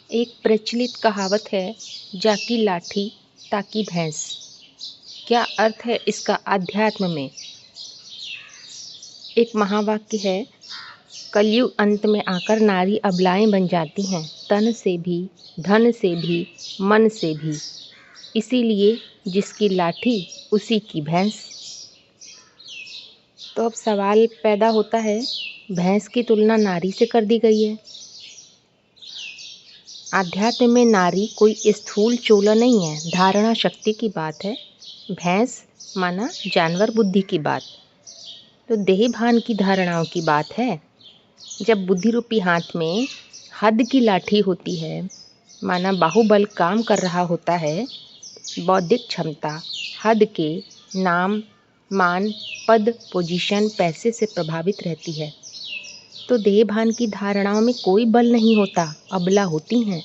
एक प्रचलित कहावत है, जाकी लाठी ताकी भैंस। क्या अर्थ है इसका आध्यात्म में? एक महावाक्य है, कलयुग अंत में आकर नारी अबलाएं बन जाती हैं, तन से भी, धन से भी, मन से भी। इसीलिए जिसकी लाठी उसी की भैंस। तो अब सवाल पैदा होता है, भैंस की तुलना नारी से कर दी गई है। आध्यात्म में नारी कोई स्थूल चोला नहीं है, धारणा शक्ति की बात है। भैंस माना जानवर बुद्धि की बात, तो देह भान की धारणाओं की बात है। जब बुद्धि रूपी हाथ में हद की लाठी होती है, माना बाहुबल काम कर रहा होता है, बौद्धिक क्षमता हद के नाम, मान, पद, पोजीशन, पैसे से प्रभावित रहती है, तो देह भान की धारणाओं में कोई बल नहीं होता, अबला होती हैं।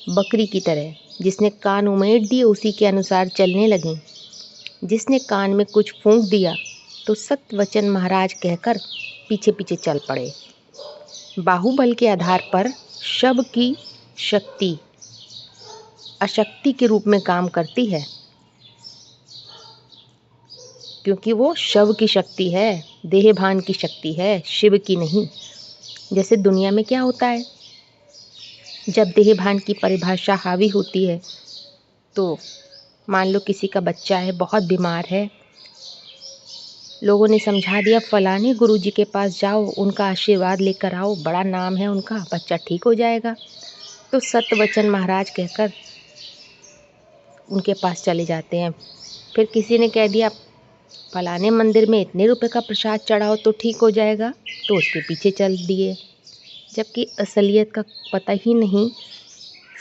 बकरी की तरह जिसने कान उमेड़ दिए उसी के अनुसार चलने लगी। जिसने कान में कुछ फूंक दिया तो सत वचन महाराज कहकर पीछे पीछे चल पड़े। बाहुबल के आधार पर शव की शक्ति अशक्ति के रूप में काम करती है, क्योंकि वो शव की शक्ति है, देह भान की शक्ति है, शिव की नहीं। जैसे दुनिया में क्या होता है, जब देह भान की परिभाषा हावी होती है, तो मान लो किसी का बच्चा है, बहुत बीमार है, लोगों ने समझा दिया फलाने गुरुजी के पास जाओ, उनका आशीर्वाद लेकर आओ, बड़ा नाम है उनका, बच्चा ठीक हो जाएगा। तो सतवचन महाराज कहकर उनके पास चले जाते हैं। फिर किसी ने कह दिया फलाने मंदिर में इतने रुपए का प्रसाद चढ़ाओ तो ठीक हो जाएगा, तो उसके पीछे चल दिए। जबकि असलियत का पता ही नहीं,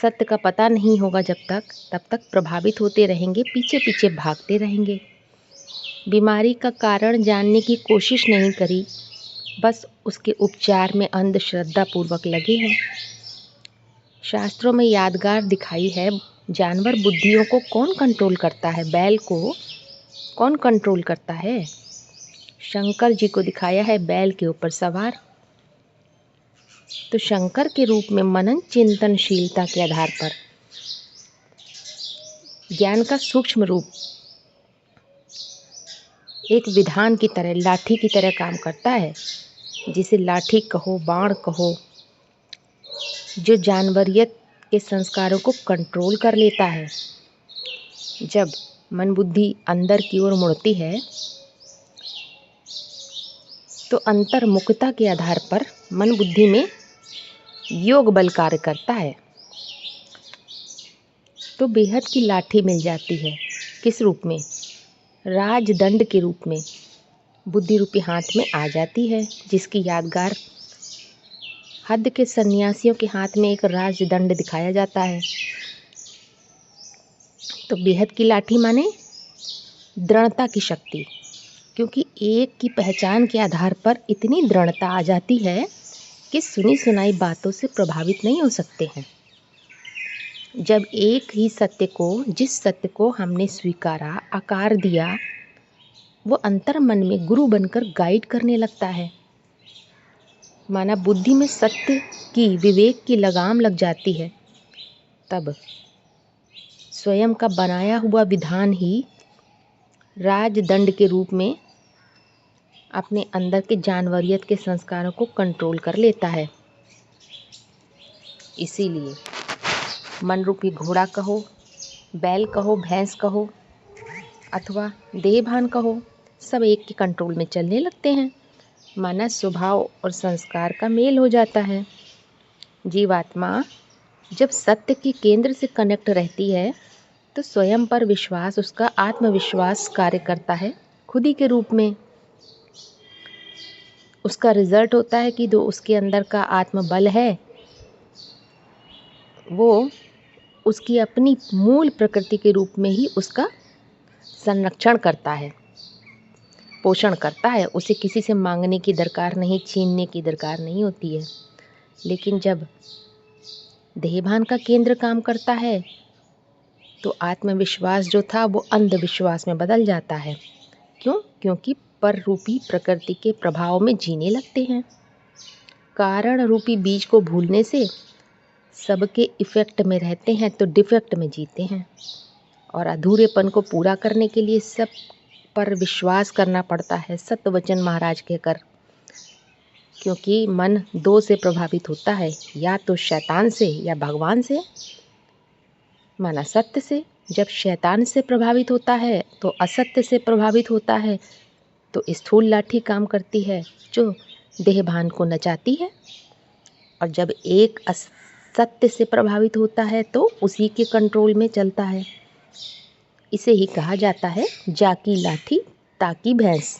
सत्य का पता नहीं होगा तब तक प्रभावित होते रहेंगे, पीछे पीछे भागते रहेंगे। बीमारी का कारण जानने की कोशिश नहीं करी, बस उसके उपचार में अंधश्रद्धा पूर्वक लगे हैं। शास्त्रों में यादगार दिखाई है, जानवर बुद्धियों को कौन कंट्रोल करता है? बैल को कौन कंट्रोल करता है? शंकर जी को दिखाया है बैल के ऊपर सवार। तो शंकर के रूप में मनन चिंतनशीलता के आधार पर ज्ञान का सूक्ष्म रूप एक विधान की तरह, लाठी की तरह काम करता है। जिसे लाठी कहो, बाण कहो, जो जानवरियत के संस्कारों को कंट्रोल कर लेता है। जब मन बुद्धि अंदर की ओर मुड़ती है, तो अंतर्मुखता के आधार पर मन बुद्धि में योग बल कार्य करता है, तो बेहद की लाठी मिल जाती है। किस रूप में? राजदंड के रूप में बुद्धि रूपी हाथ में आ जाती है, जिसकी यादगार हद के सन्यासियों के हाथ में एक राजदंड दिखाया जाता है। तो बेहद की लाठी माने दृढ़ता की शक्ति, क्योंकि एक की पहचान के आधार पर इतनी दृढ़ता आ जाती है कि सुनी सुनाई बातों से प्रभावित नहीं हो सकते हैं। जब एक ही सत्य को, जिस सत्य को हमने स्वीकारा, आकार दिया, वो अंतर मन में गुरु बनकर गाइड करने लगता है। माना बुद्धि में सत्य की, विवेक की लगाम लग जाती है, तब स्वयं का बनाया हुआ विधान ही राजदंड के रूप में अपने अंदर के जानवरियत के संस्कारों को कंट्रोल कर लेता है। इसीलिए मन रूपी घोड़ा कहो, बैल कहो, भैंस कहो, अथवा देहभान कहो, सब एक के कंट्रोल में चलने लगते हैं। माना स्वभाव और संस्कार का मेल हो जाता है। जीवात्मा जब सत्य के केंद्र से कनेक्ट रहती है, तो स्वयं पर विश्वास, उसका आत्मविश्वास कार्य करता है खुद ही के रूप में। उसका रिजल्ट होता है कि जो उसके अंदर का आत्मबल है, वो उसकी अपनी मूल प्रकृति के रूप में ही उसका संरक्षण करता है, पोषण करता है। उसे किसी से मांगने की दरकार नहीं, छीनने की दरकार नहीं होती है। लेकिन जब देहभान का केंद्र काम करता है, तो आत्मविश्वास जो था वो अंधविश्वास में बदल जाता है। क्यों? क्योंकि पर रूपी प्रकृति के प्रभाव में जीने लगते हैं। कारण रूपी बीज को भूलने से सबके इफ़ेक्ट में रहते हैं तो डिफेक्ट में जीते हैं, और अधूरेपन को पूरा करने के लिए सब पर विश्वास करना पड़ता है, सत्य वचन महाराज कहकर। क्योंकि मन दो से प्रभावित होता है, या तो शैतान से या भगवान से, माना सत्य से। जब शैतान से प्रभावित होता है तो असत्य से प्रभावित होता है, तो स्थूल लाठी काम करती है जो देह भान को नचाती है। और जब एक असत्य से प्रभावित होता है तो उसी के कंट्रोल में चलता है। इसे ही कहा जाता है जाकी लाठी ताकी भैंस।